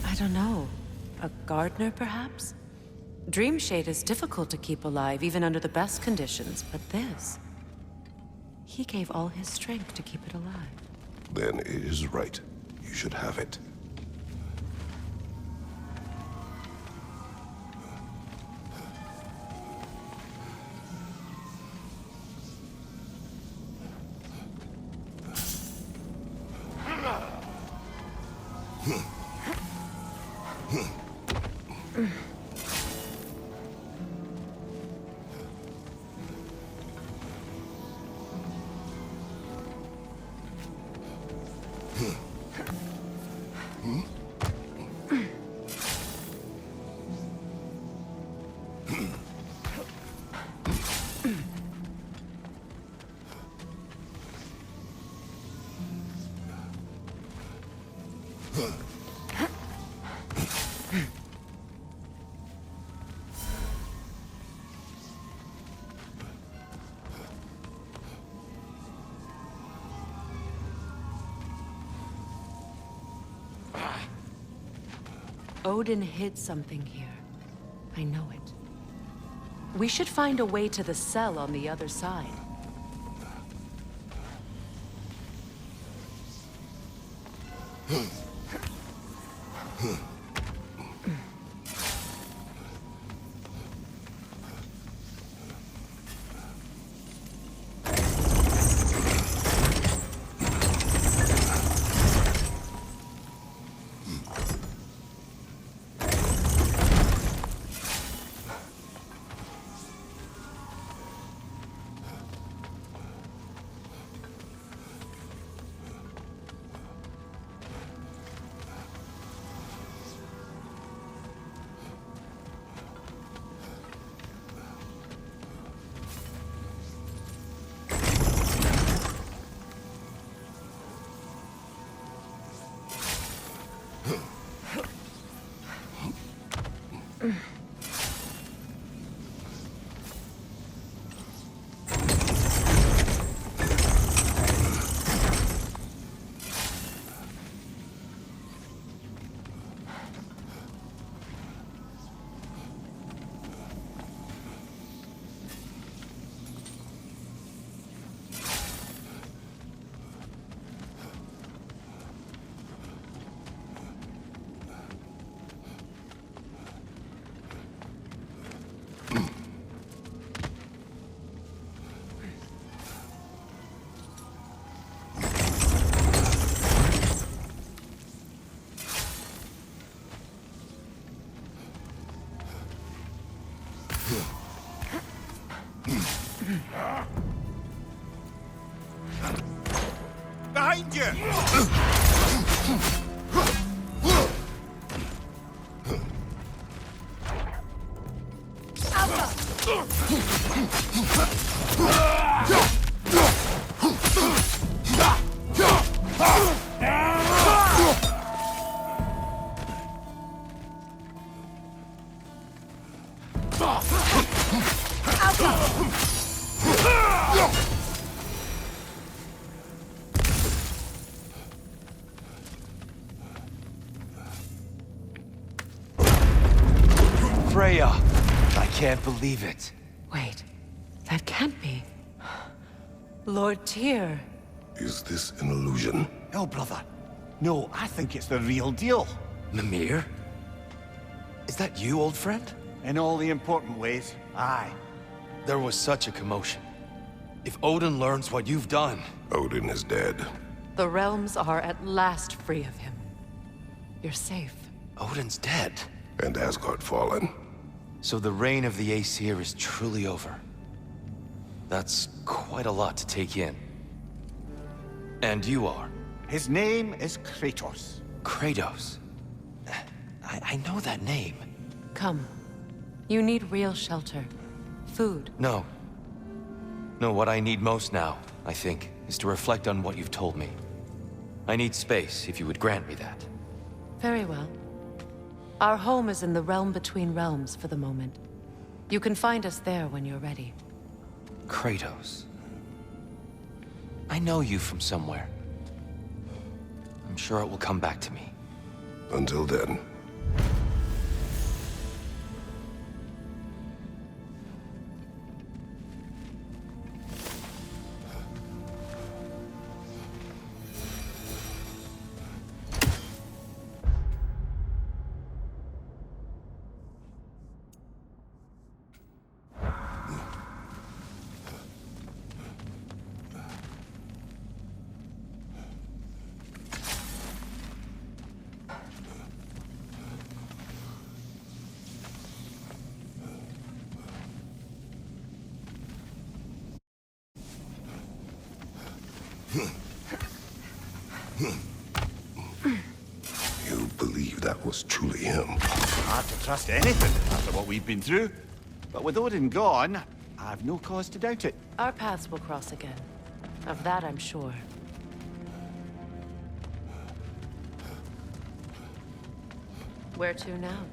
I don't know. A gardener, perhaps? Dreamshade is difficult to keep alive, even under the best conditions, but this... He gave all his strength to keep it alive. Then it is right. You should have it. Odin hid something here. I know it. We should find a way to the cell on the other side. Behind you! Freya! I can't believe it. Wait, that can't be. Lord Tyr. Is this an illusion? No, brother. No, I think it's the real deal. Mimir? Is that you, old friend? In all the important ways, aye. There was such a commotion. If Odin learns what you've done... Odin is dead. The realms are at last free of him. You're safe. Odin's dead. And Asgard fallen. So the reign of the Aesir is truly over. That's quite a lot to take in. And you are? His name is Kratos. Kratos. I know that name. Come. You need real shelter. Food. No. No, what I need most now, I think, is to reflect on what you've told me. I need space, if you would grant me that. Very well. Our home is in the realm between realms for the moment. You can find us there when you're ready. Kratos. I know you from somewhere. I'm sure it will come back to me. Until then. You believe that was truly him? Hard to trust anything after what we've been through. But with Odin gone, I've no cause to doubt it. Our paths will cross again. Of that I'm sure. Where to now?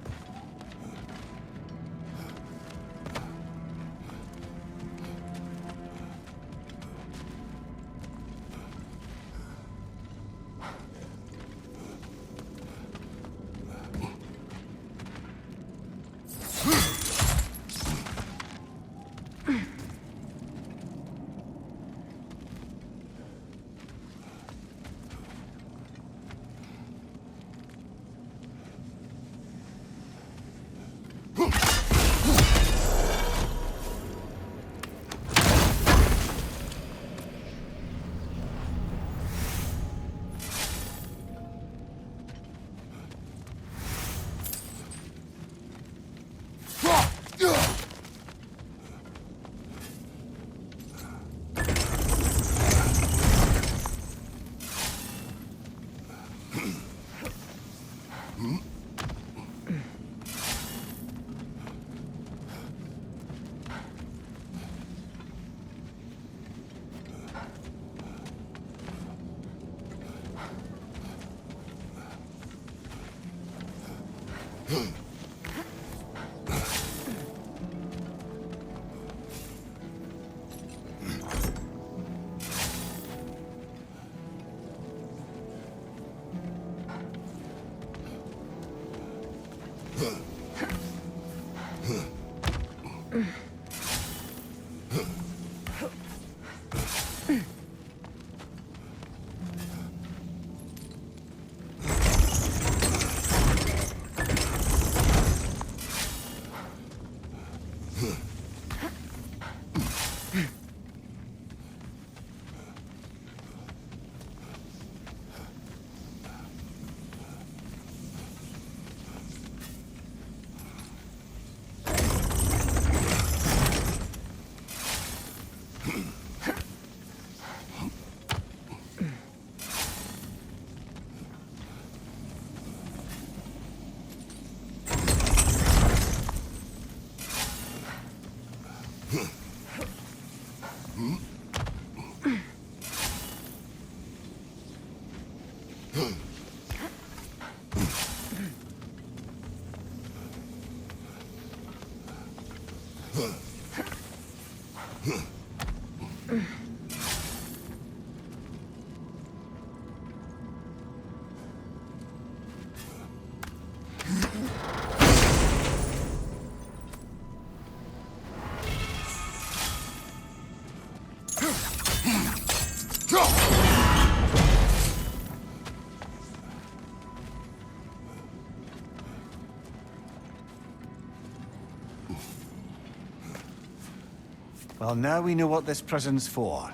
Well, now we know what this prison's for.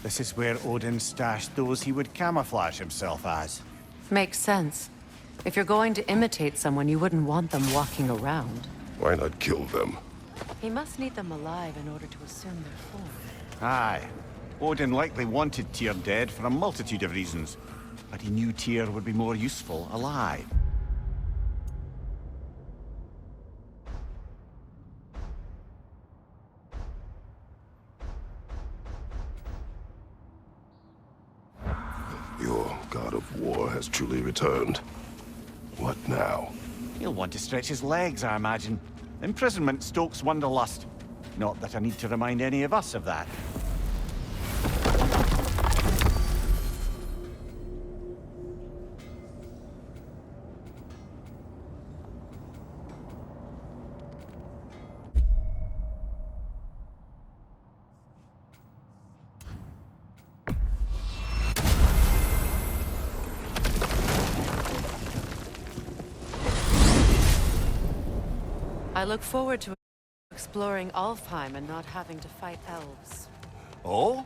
This is where Odin stashed those he would camouflage himself as. Makes sense. If you're going to imitate someone, you wouldn't want them walking around. Why not kill them? He must need them alive in order to assume their form. Aye. Odin likely wanted Tyr dead for a multitude of reasons, but he knew Tyr would be more useful alive. Your god of war has truly returned. What now? He'll want to stretch his legs, I imagine. Imprisonment stokes wanderlust. Not that I need to remind any of us of that. I look forward to exploring Alfheim and not having to fight elves. Oh?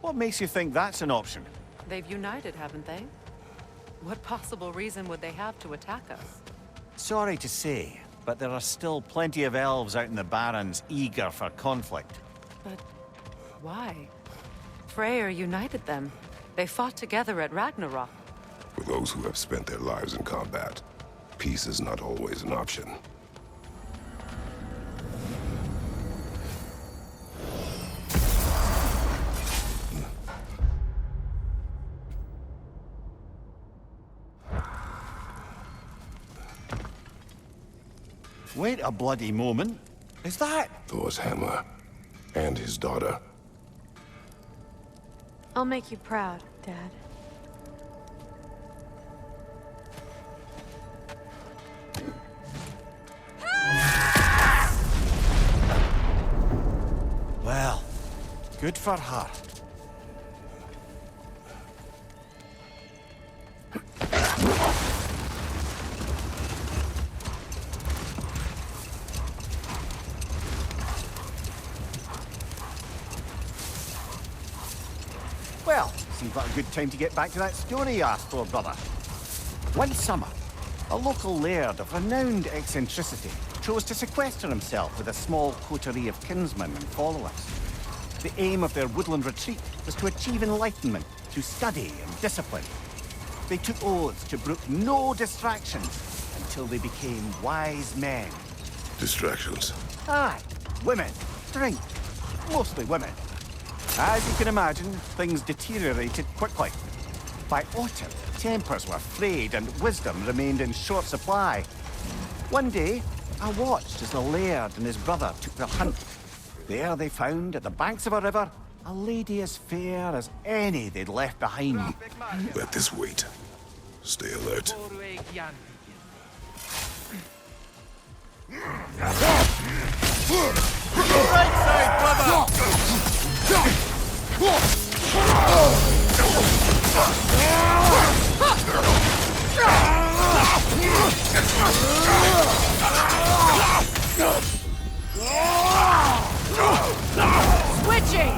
What makes you think that's an option? They've united, haven't they? What possible reason would they have to attack us? Sorry to say, but there are still plenty of elves out in the Barrens eager for conflict. But why? Freyr united them. They fought together at Ragnarök. For those who have spent their lives in combat, peace is not always an option. Wait a bloody moment. Is that? Thor's hammer. And his daughter. I'll make you proud, Dad. Well, good for her. Well, seems like a good time to get back to that story you asked for, brother. One summer, a local laird of renowned eccentricity chose to sequester himself with a small coterie of kinsmen and followers. The aim of their woodland retreat was to achieve enlightenment through study and discipline. They took oaths to brook no distractions until they became wise men. Distractions. Aye, women, drink, mostly women. As you can imagine, things deteriorated quickly. By autumn, tempers were frayed and wisdom remained in short supply. One day, I watched as the laird and his brother took their hunt. There they found, at the banks of a river, a lady as fair as any they'd left behind. Let this wait. Stay alert. Right side, brother! Switching!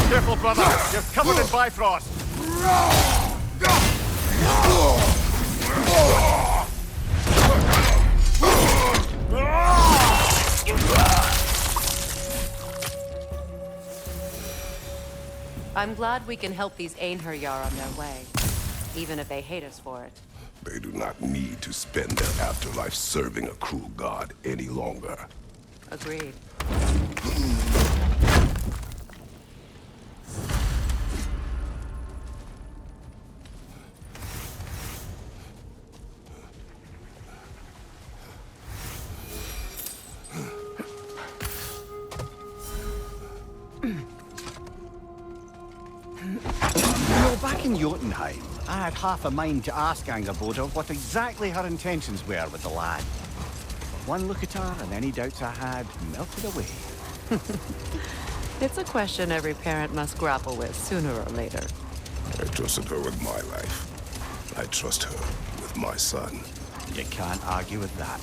Careful, brother! You're covered in Bifrost! I'm glad we can help these Einherjar on their way, even if they hate us for it. They do not need to spend their afterlife serving a cruel god any longer. Agreed. Back in Jotunheim, I had half a mind to ask Angerboda what exactly her intentions were with the lad. One look at her, and any doubts I had melted away. It's a question every parent must grapple with sooner or later. I trusted her with my life. I trust her with my son. You can't argue with that.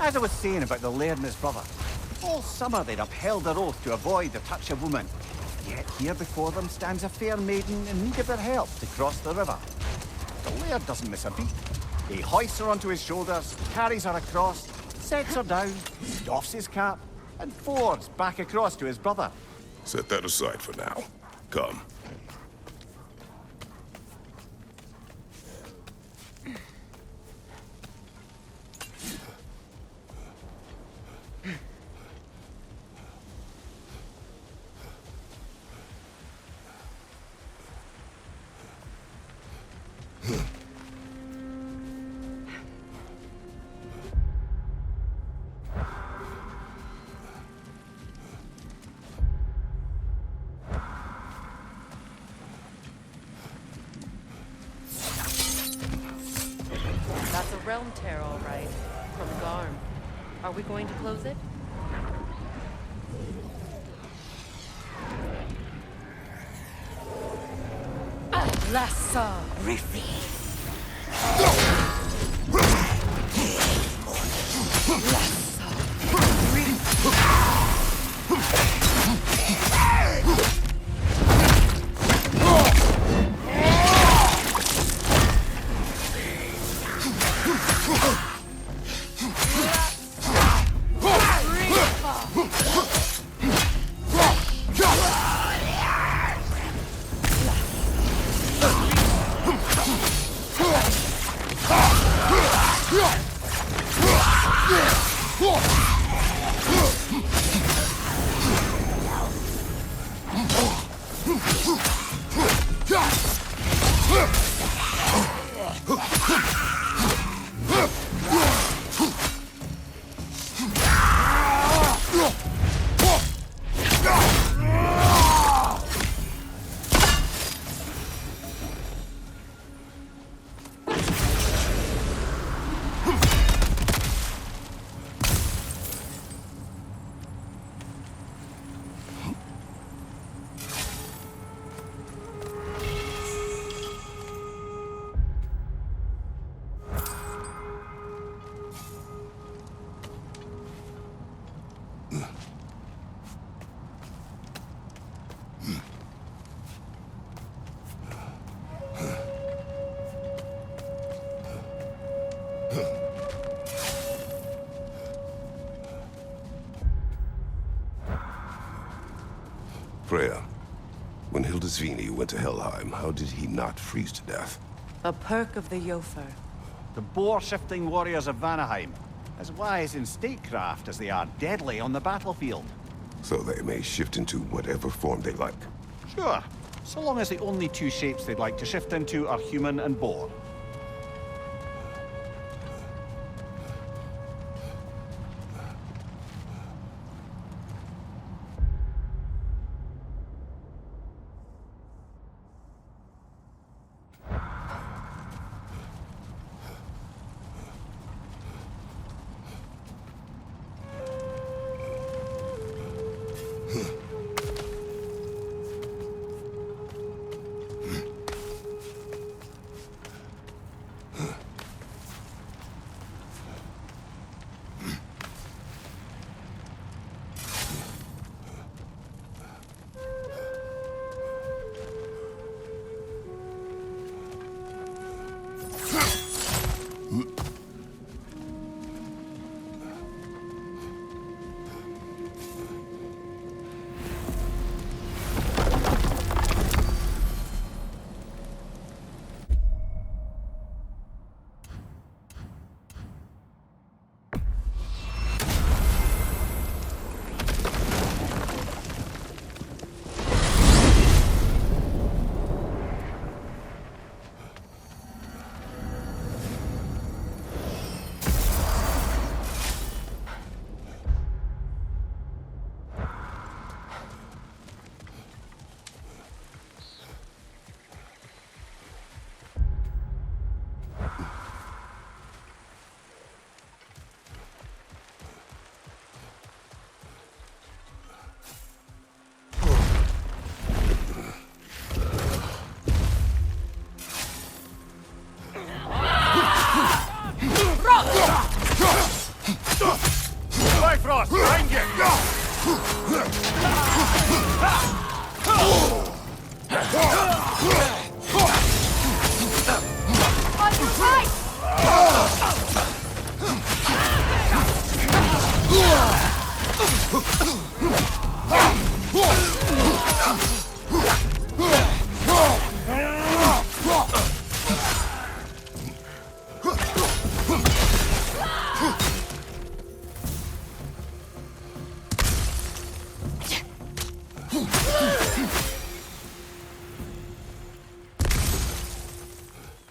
As I was saying about the laird and his brother, all summer they'd upheld their oath to avoid the touch of woman. Yet here before them stands a fair maiden in need of their help to cross the river. The laird doesn't miss a beat. He hoists her onto his shoulders, carries her across, sets her down, doffs his cap, and fords back across to his brother. Set that aside for now. Come. That's a realm tear, all right. From Garm. Are we going to close it? Lassa Rifi. Freya, when Hildisvini went to Helheim, how did he not freeze to death? A perk of the Jofer. The boar-shifting warriors of Vanaheim, as wise in statecraft as they are deadly on the battlefield. So they may shift into whatever form they like. Sure, so long as the only two shapes they'd like to shift into are human and boar.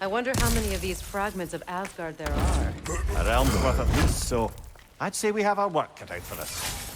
I wonder how many of these fragments of Asgard there are. A realm's worth at least, so I'd say we have our work cut out for us.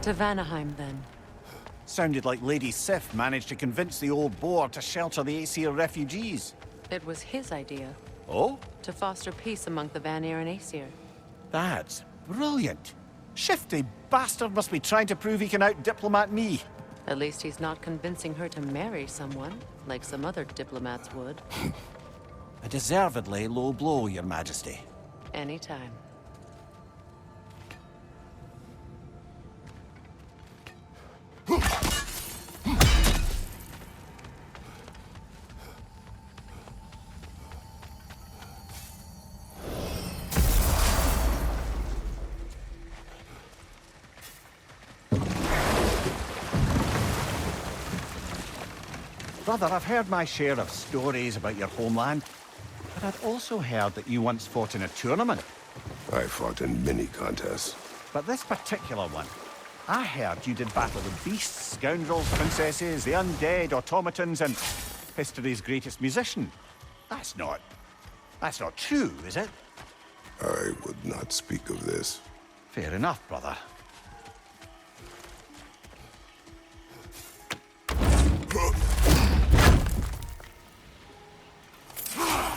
To Vanaheim, then. Sounded like Lady Sif managed to convince the old boar to shelter the Aesir refugees. It was his idea. Oh? To foster peace among the Vanir and Aesir. That's brilliant. Shifty bastard must be trying to prove he can out-diplomat me. At least he's not convincing her to marry someone, like some other diplomats would. A deservedly low blow, Your Majesty. Anytime. Brother, I've heard my share of stories about your homeland, but I'd also heard that you once fought in a tournament. I fought in many contests. But this particular one, I heard you did battle with beasts, scoundrels, princesses, the undead, automatons, and history's greatest musician. That's not true, is it? I would not speak of this. Fair enough, brother.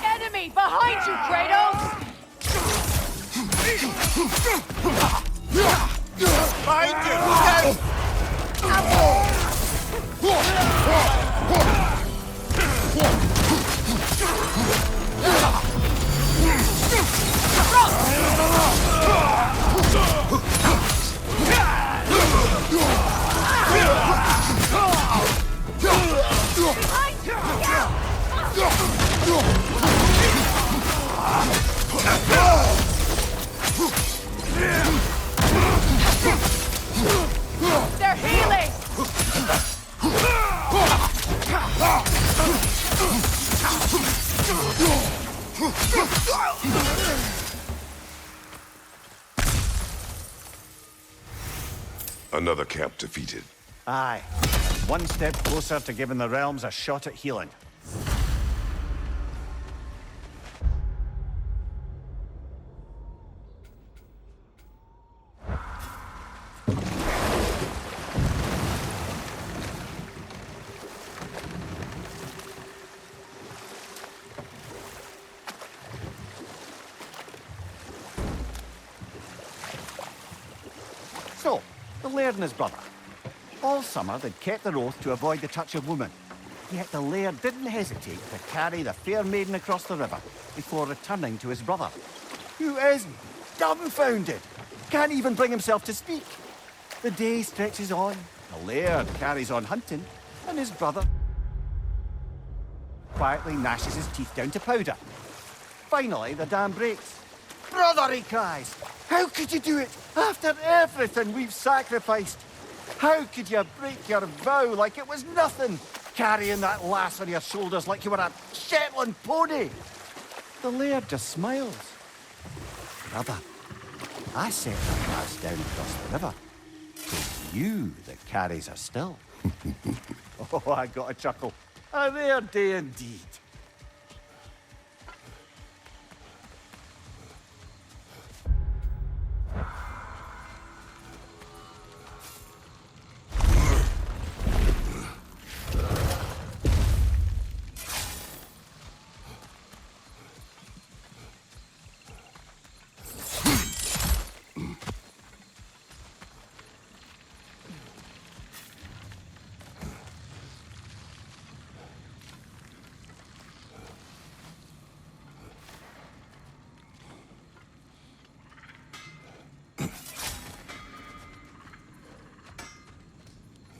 Enemy behind you, Kratos! Behind you! They're healing! Another camp defeated. Aye. One step closer to giving the realms a shot at healing. So, the laird and his brother. All summer, they'd kept their oath to avoid the touch of woman. Yet the laird didn't hesitate to carry the fair maiden across the river before returning to his brother, who is dumbfounded, can't even bring himself to speak. The day stretches on, the laird carries on hunting, and his brother quietly gnashes his teeth down to powder. Finally, the dam breaks. Brother, he cries, how could you do it after everything we've sacrificed? How could you break your vow like it was nothing? carrying that lass on your shoulders like you were a Shetland pony. The laird just smiles. Brother, I set that lass down across the river. It's you that carries her still. Oh, I got a chuckle. A rare day indeed.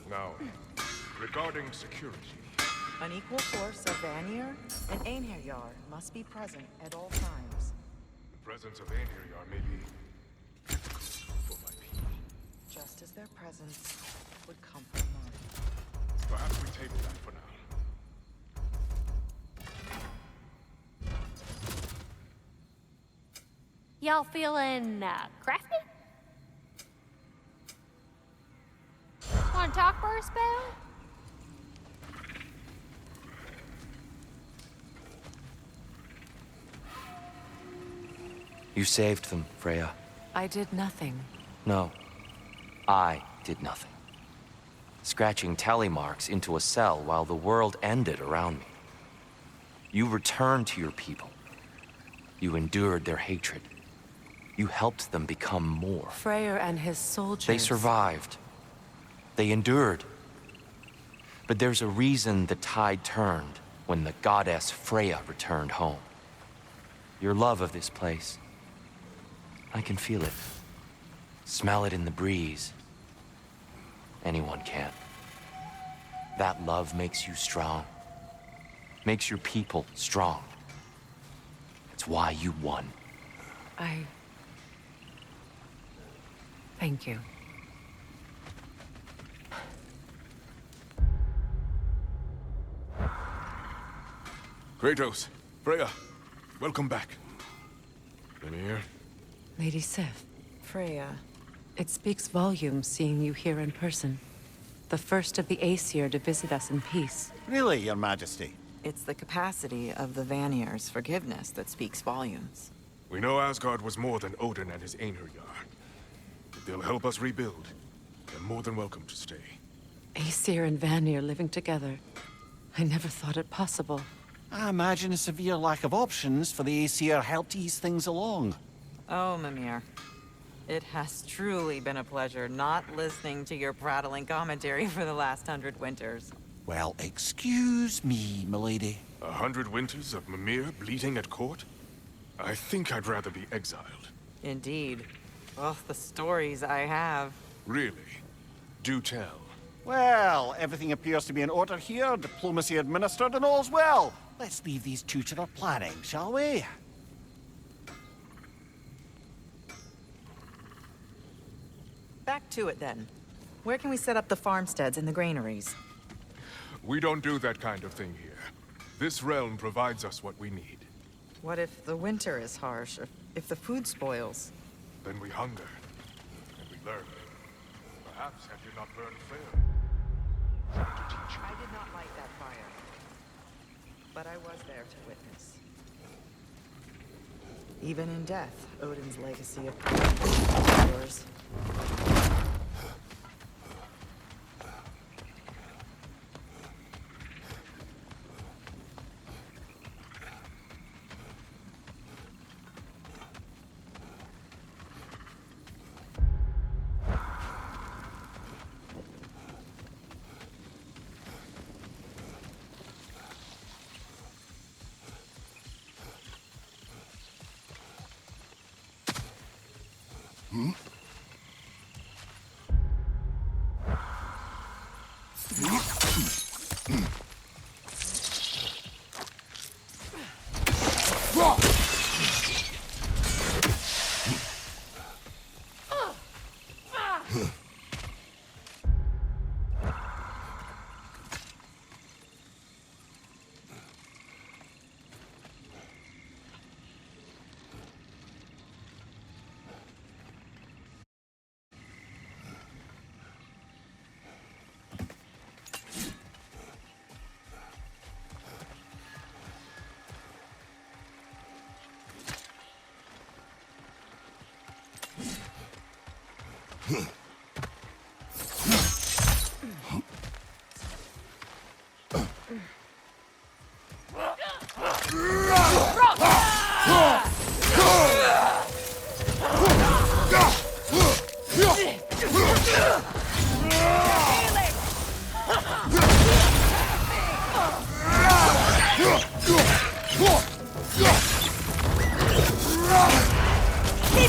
Now, regarding security. An equal force of Vanir and Einherjar must be present at all times. The presence of Einherjar may be difficult for my people. Just as their presence would comfort mine. Perhaps we table that for now. Y'all feeling crafty? Want to talk for a spell? You saved them, Freya. I did nothing. No, I did nothing. Scratching tally marks into a cell while the world ended around me. You returned to your people. You endured their hatred. You helped them become more. Freyr and his soldiers... They survived. They endured. But there's a reason the tide turned when the goddess Freya returned home. Your love of this place. I can feel it. Smell it in the breeze. Anyone can. That love makes you strong. Makes your people strong. It's why you won. Thank you. Kratos, Freya, welcome back. Mimir, Lady Sif, Freya, it speaks volumes seeing you here in person. The first of the Aesir to visit us in peace. Really, Your Majesty? it's the capacity of the Vanir's forgiveness that speaks volumes. we know Asgard was more than Odin and his Einherjar. If they'll help us rebuild, they're more than welcome to stay. Aesir and Vanir living together. I never thought it possible. I imagine a severe lack of options for the Aesir helped ease things along. Oh, Mimir. It has truly been a pleasure not listening to your prattling commentary for the last 100 winters. Well, excuse me, milady. 100 winters of Mimir bleeding at court? I think I'd rather be exiled. Indeed. Oh, the stories I have. Really? Do tell. Well, everything appears to be in order here, diplomacy administered, and all's well. Let's leave these two to their planning, shall we? Back to it then. Where can we set up the farmsteads and the granaries? We don't do that kind of thing here. This realm provides us what we need. What if the winter is harsh, or if the food spoils? Then we hunger, and we learn. Perhaps had you not burned fair. I did not light that fire, but I was there to witness. Even in death, Odin's legacy of yours. Keep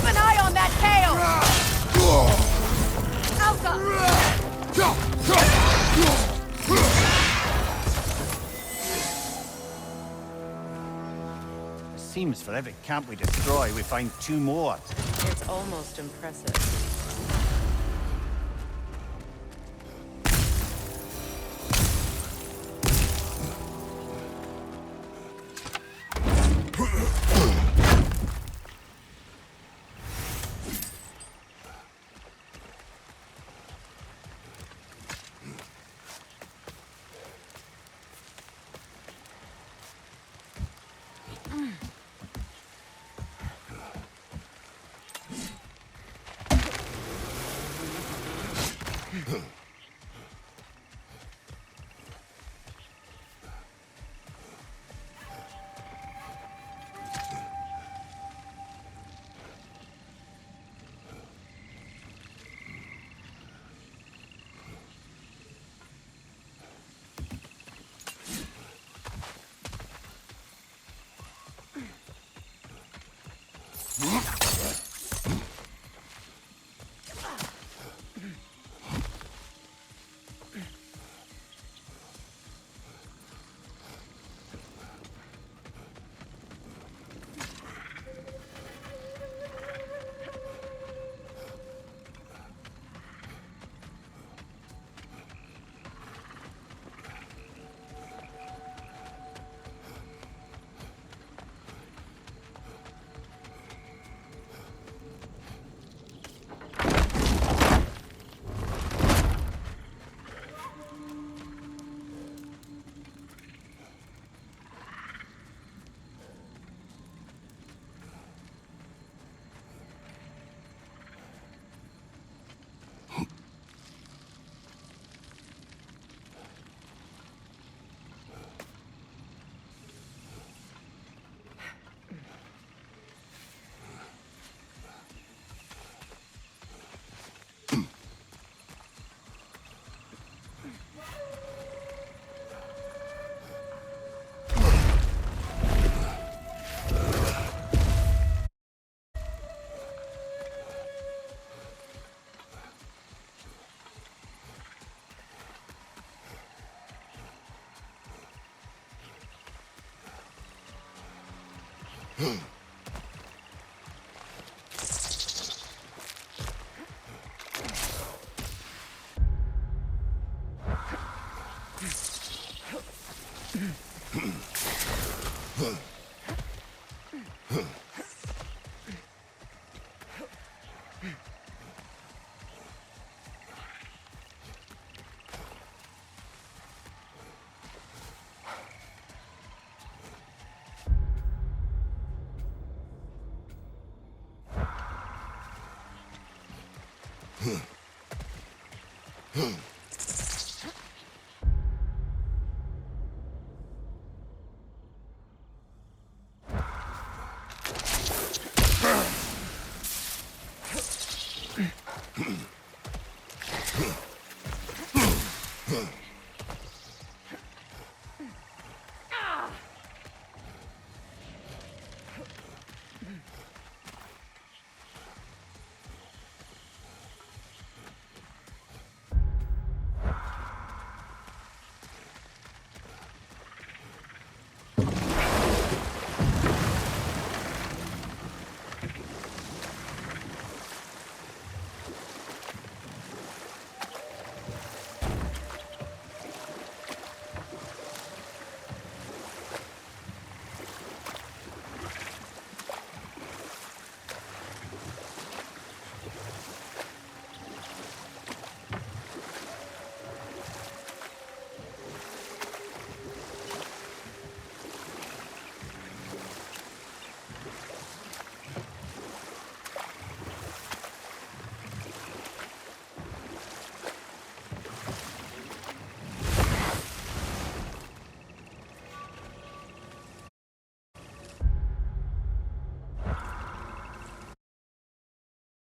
an eye on that tail! It seems for every camp we destroy, we find 2 more. It's almost impressive.